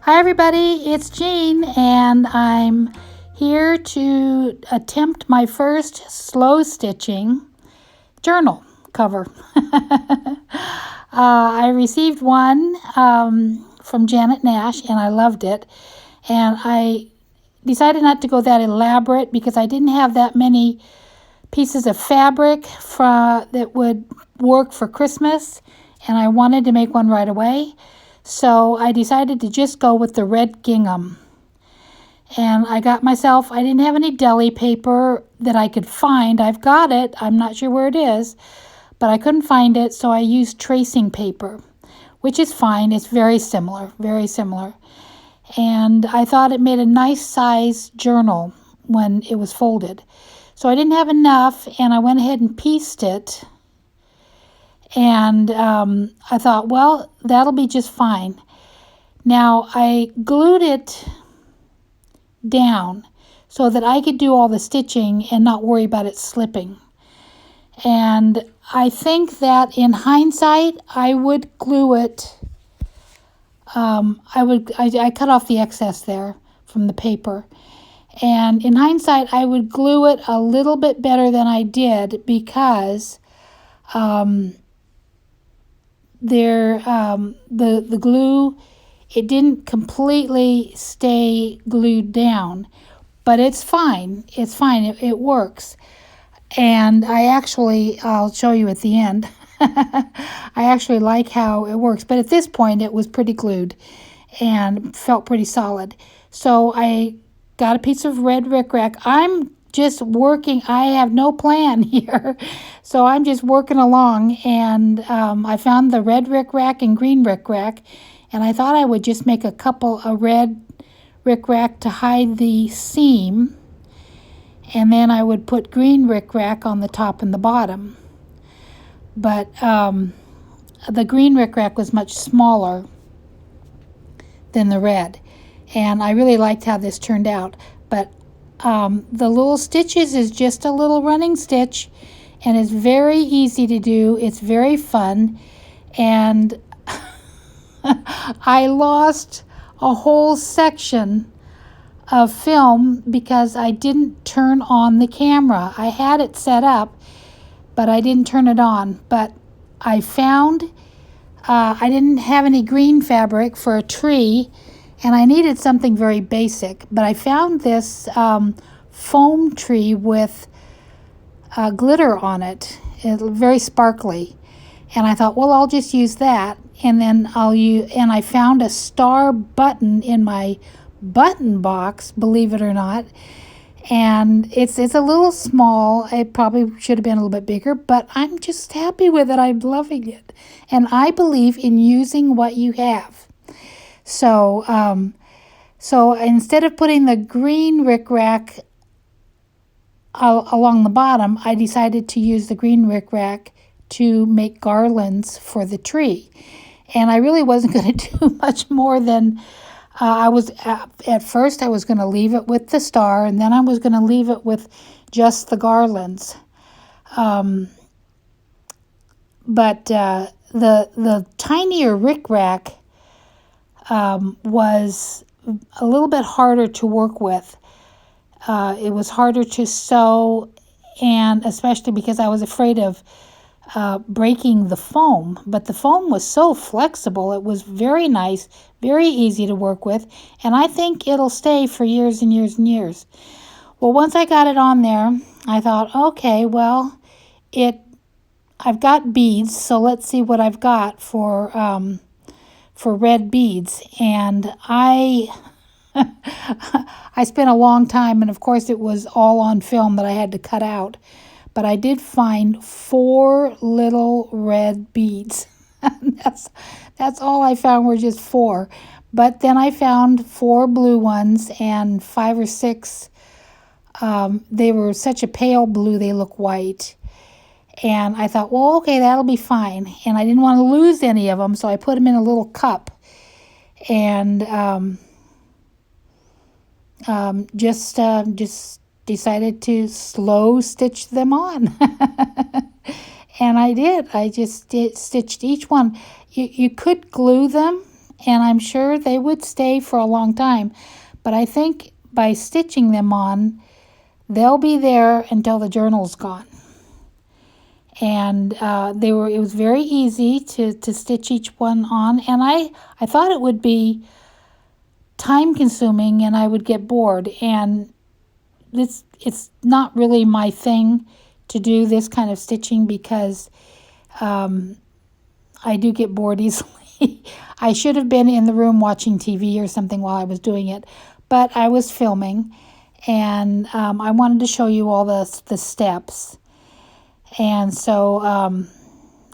Hi everybody, it's Jeanne and I'm here to attempt my first slow stitching journal cover. I received one from Janet Nash and I loved it, and I decided not to go that elaborate because I didn't have that many pieces of fabric that would work for Christmas, and I wanted to make one right away. So I decided to just go with the red gingham. And I didn't have any deli paper that I could find. I've got it, I'm not sure where it is, but I couldn't find it, so I used tracing paper, which is fine. It's very similar. And I thought it made a nice size journal when it was folded. So I didn't have enough, and I went ahead and pieced it. And I thought, well, that'll be just fine. Now, I glued it down so that I could do all the stitching and not worry about it slipping. And I think that in hindsight, I would glue it. I cut off the excess there from the paper. And in hindsight, I would glue it a little bit better than I did because the glue, it didn't completely stay glued down, but it's fine. It works. And I'll show you at the end. I actually like how it works, but at this point it was pretty glued and felt pretty solid. So I got a piece of red rickrack. I'm just working. I have no plan here, so I'm just working along, and I found the red rickrack and green rickrack, and I thought I would just make a red rickrack to hide the seam, and then I would put green rickrack on the top and the bottom. But the green rickrack was much smaller than the red, and I really liked how this turned out. But the little stitches is just a little running stitch, and it's very easy to do. It's very fun, and I lost a whole section of film because I didn't turn on the camera. I had it set up, but I didn't turn it on. But I found I didn't have any green fabric for a tree, and I needed something very basic, but I found this foam tree with glitter on it. It's very sparkly, and I thought, well, I'll just use that, and then I found a star button in my button box, believe it or not, and it's a little small. It probably should have been a little bit bigger, but I'm just happy with it. I'm loving it, and I believe in using what you have. So instead of putting the green rickrack along the bottom, I decided to use the green rickrack to make garlands for the tree. And I really wasn't going to do much more than at first I was going to leave it with the star, and then I was going to leave it with just the garlands. But the tinier rickrack was a little bit harder to work with. It was harder to sew, and especially because I was afraid of breaking the foam. But the foam was so flexible. It was very nice, very easy to work with, and I think it'll stay for years and years and years. Well, once I got it on there, I thought, okay, well, I've got beads, so let's see what I've got for red beads. And I spent a long time, and of course it was all on film that I had to cut out, but I did find 4 little red beads. That's all I found, were just 4. But then I found 4 blue ones and 5 or 6. They were such a pale blue, they look white. And I thought, well, okay, that'll be fine. And I didn't want to lose any of them, so I put them in a little cup. And just decided to slow stitch them on. And I did. I just stitched each one. You could glue them and I'm sure they would stay for a long time. But I think by stitching them on, they'll be there until the journal's gone. And it was very easy to stitch each one on, and I thought it would be time consuming and I would get bored, and it's not really my thing to do this kind of stitching because I do get bored easily. I should have been in the room watching TV or something while I was doing it, but I was filming, and I wanted to show you all the steps. And so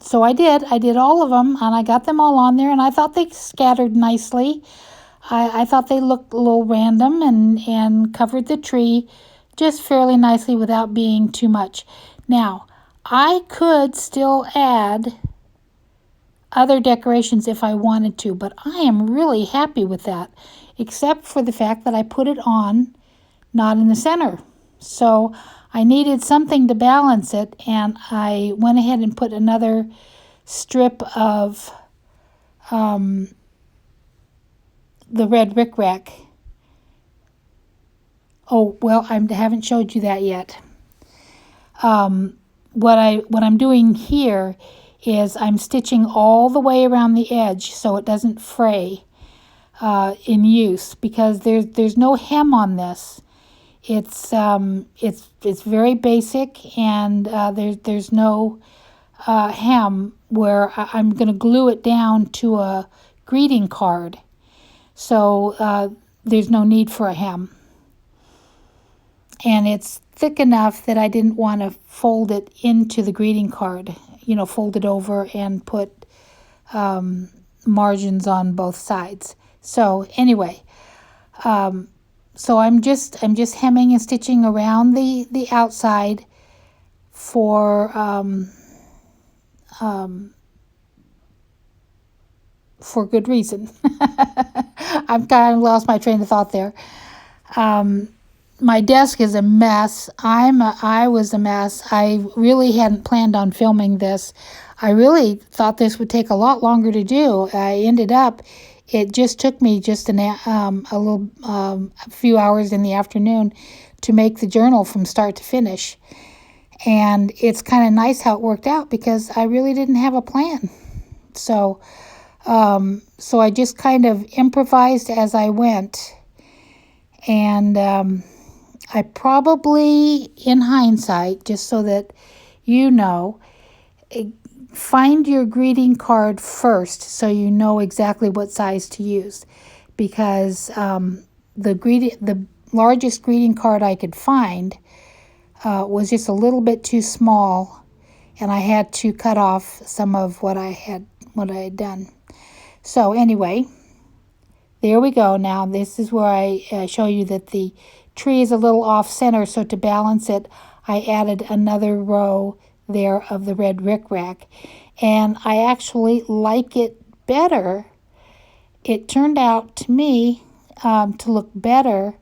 so I did all of them, and I got them all on there, and I thought they scattered nicely. I thought they looked a little random and covered the tree just fairly nicely without being too much. Now, I could still add other decorations if I wanted to, but I am really happy with that, except for the fact that I put it on not in the center. So I needed something to balance it, and I went ahead and put another strip of the red rickrack. Oh, well, I haven't showed you that yet. What I'm doing here is I'm stitching all the way around the edge so it doesn't fray in use, because there's no hem on this. It's very basic, and there's no hem where I'm going to glue it down to a greeting card. So there's no need for a hem. And it's thick enough that I didn't want to fold it into the greeting card, fold it over and put margins on both sides. So anyway, so I'm just hemming and stitching around the outside for good reason. I've kind of lost my train of thought there. My desk is a mess. I was a mess. I really hadn't planned on filming this. I really thought this would take a lot longer to do. It just took me just a few hours in the afternoon to make the journal from start to finish. And it's kind of nice how it worked out because I really didn't have a plan. So I just kind of improvised as I went. And I probably, in hindsight, just so that you know, find your greeting card first so you know exactly what size to use, because the largest greeting card I could find was just a little bit too small, and I had to cut off some of what I had done. So anyway, there we go. Now this is where I show you that the tree is a little off center, so to balance it, I added another row there of the red rickrack, and I actually like it better. It turned out to me to look better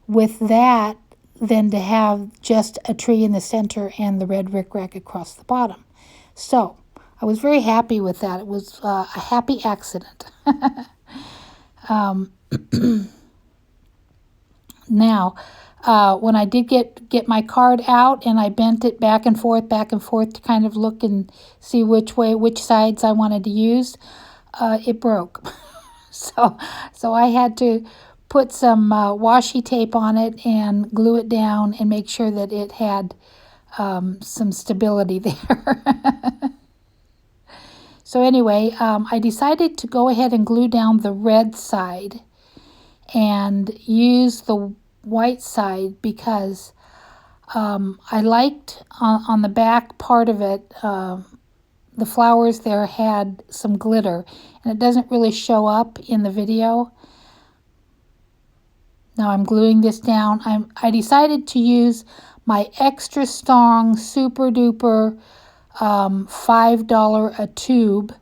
with that than to have just a tree in the center and the red rickrack across the bottom. So I was very happy with that. It was a happy accident. Now, when I did get my card out and I bent it back and forth to kind of look and see which sides I wanted to use, it broke. So I had to put some washi tape on it and glue it down and make sure that it had some stability there. So anyway, I decided to go ahead and glue down the red side and use the white side because I liked on the back part of it, the flowers there had some glitter, and it doesn't really show up in the video. Now I'm gluing this down. I decided to use my extra strong, super duper $5 a tube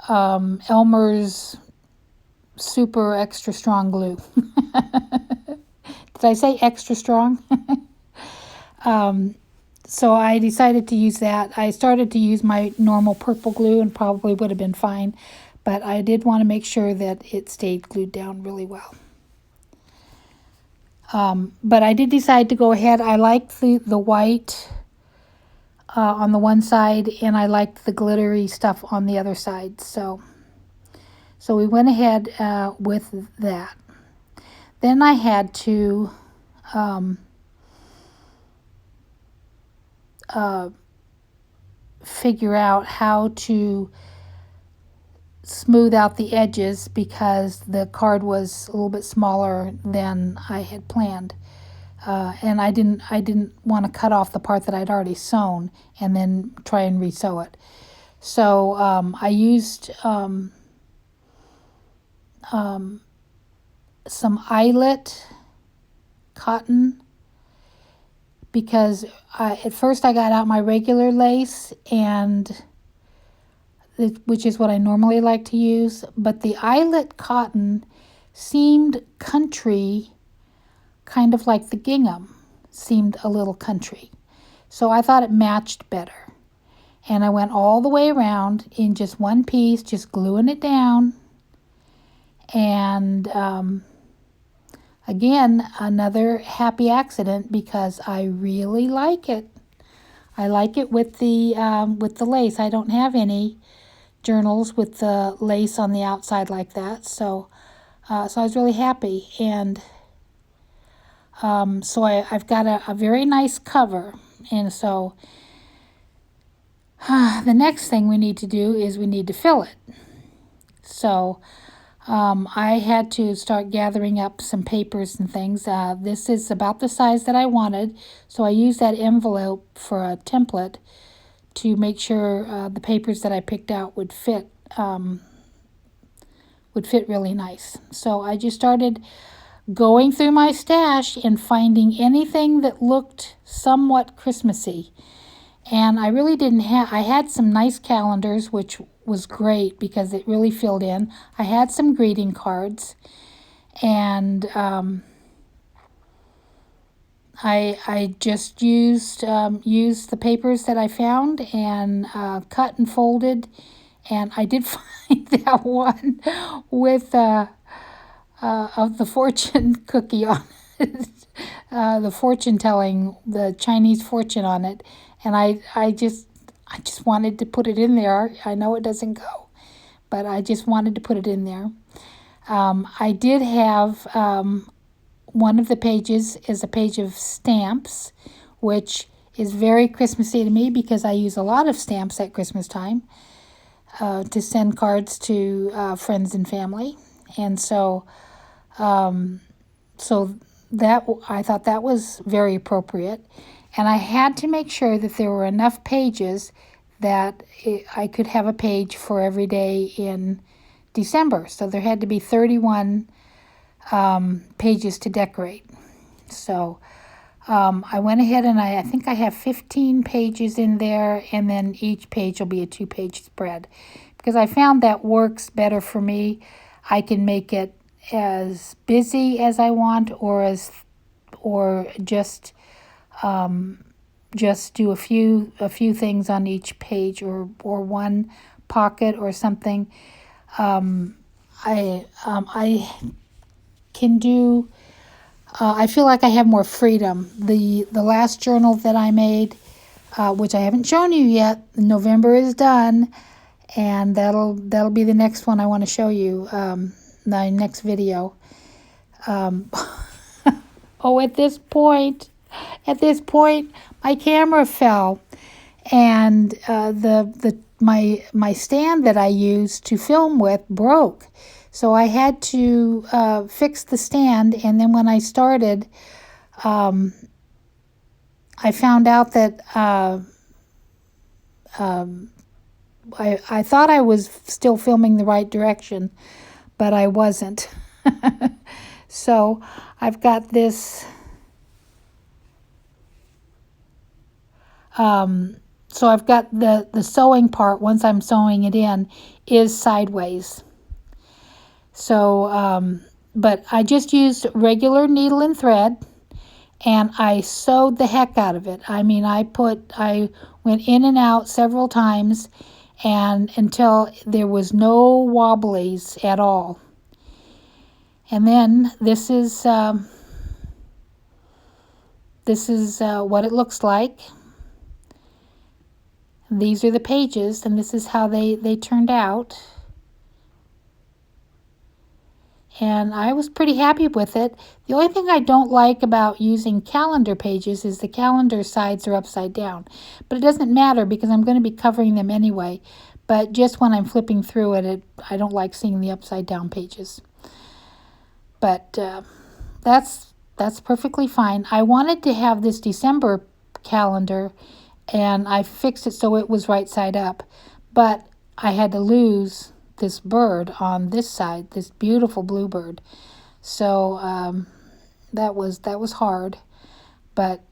Elmer's super extra strong glue. Did I say extra strong? So I decided to use that. I started to use my normal purple glue and probably would have been fine, but I did want to make sure that it stayed glued down really well. But I did decide to go ahead. I liked the white on the one side, and I liked the glittery stuff on the other side. So we went ahead with that. Then I had to figure out how to smooth out the edges because the card was a little bit smaller than I had planned. And I didn't want to cut off the part that I'd already sewn and then try and re-sew it. So I used some eyelet cotton because at first I got out my regular lace, and which is what I normally like to use, but the eyelet cotton seemed country, kind of like the gingham seemed a little country. So I thought it matched better. And I went all the way around in just one piece, just gluing it down. And again, another happy accident because I really like it. I like it with the lace. I don't have any journals with the lace on the outside like that, so I was really happy. And so I've got a very nice cover, and so the next thing we need to do is we need to fill it. So I had to start gathering up some papers and things. This is about the size that I wanted, so I used that envelope for a template to make sure the papers that I picked out would fit really nice. So I just started going through my stash and finding anything that looked somewhat Christmassy. And I really didn't have, I had some nice calendars, which was great because it really filled in. I had some greeting cards, and I just used the papers that I found and cut and folded, and I did find that one with of the fortune cookie on it, the fortune telling, the Chinese fortune on it, and I just wanted to put it in there. I know it doesn't go, but I just wanted to put it in there. I did have one of the pages is a page of stamps, which is very Christmassy to me because I use a lot of stamps at Christmas time to send cards to friends and family. And so that I thought that was very appropriate. And I had to make sure that there were enough pages that I could have a page for every day in December. So there had to be 31 pages to decorate. So I went ahead and I think I have 15 pages in there, and then each page will be a 2-page spread because I found that works better for me. I can make it as busy as I want, or just do a few things on each page, or one pocket or something. I can do. I feel like I have more freedom. The last journal that I made, which I haven't shown you yet, November is done, and that'll be the next one I want to show you. My next video. Oh, at this point, my camera fell, and my stand that I used to film with broke. So I had to fix the stand, and then when I started, I found out that I thought I was still filming the right direction, but I wasn't. So I've got this. So I've got the sewing part, once I'm sewing it in, is sideways. So, but I just used regular needle and thread, and I sewed the heck out of it. I mean, I went in and out several times, and until there was no wobblies at all. And then this is what it looks like. These are the pages, and this is how they turned out. And I was pretty happy with it. The only thing I don't like about using calendar pages is the calendar sides are upside down. But it doesn't matter because I'm going to be covering them anyway. But just when I'm flipping through it, I don't like seeing the upside down pages. But that's perfectly fine. I wanted to have this December calendar, and I fixed it so it was right side up. But I had to lose this bird on this side, this beautiful bluebird. So that was hard, but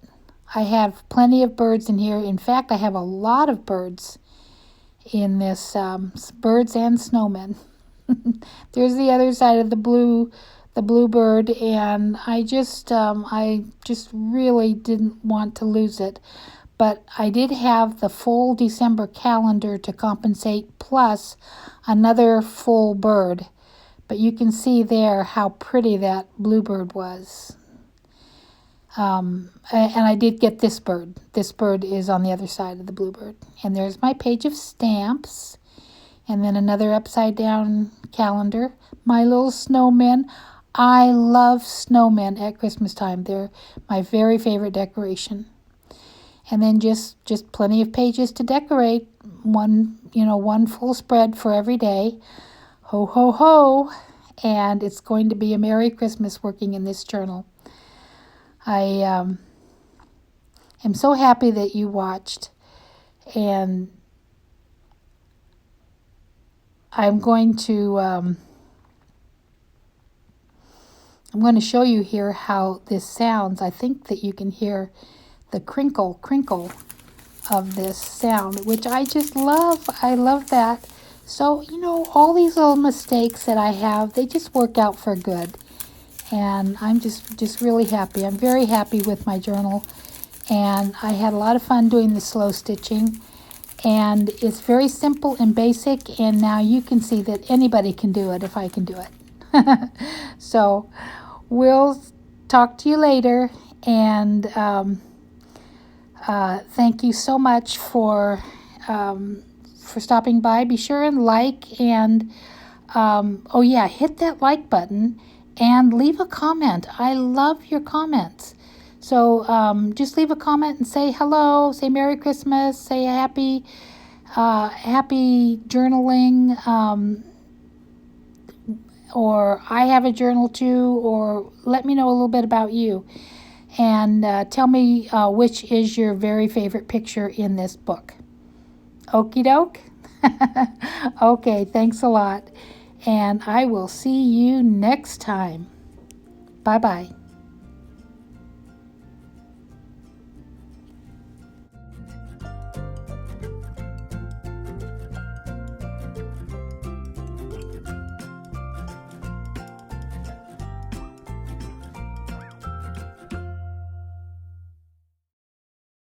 I have plenty of birds in here. In fact, I have a lot of birds in this, birds and snowmen. There's the other side of the bluebird, and I just really didn't want to lose it. But I did have the full December calendar to compensate, plus another full bird. But you can see there how pretty that bluebird was. And I did get this bird. This bird is on the other side of the bluebird. And there's my page of stamps. And then another upside down calendar. My little snowmen. I love snowmen at Christmas time. They're my very favorite decoration. And then just plenty of pages to decorate. One full spread for every day. Ho, ho, ho. And it's going to be a Merry Christmas working in this journal. I am so happy that you watched. And I'm going to show you here how this sounds. I think that you can hear the crinkle of this sound, which I just love. I love that. So, all these little mistakes that I have, they just work out for good. And I'm just really happy. I'm very happy with my journal. And I had a lot of fun doing the slow stitching. And it's very simple and basic. And now you can see that anybody can do it if I can do it. So, we'll talk to you later. And thank you so much for stopping by. Be sure and like, and hit that like button and leave a comment. I love your comments. So just leave a comment and say hello, say Merry Christmas, say happy journaling, or I have a journal too, or let me know a little bit about you. And tell me which is your very favorite picture in this book. Okie doke? Okay, thanks a lot. And I will see you next time. Bye-bye.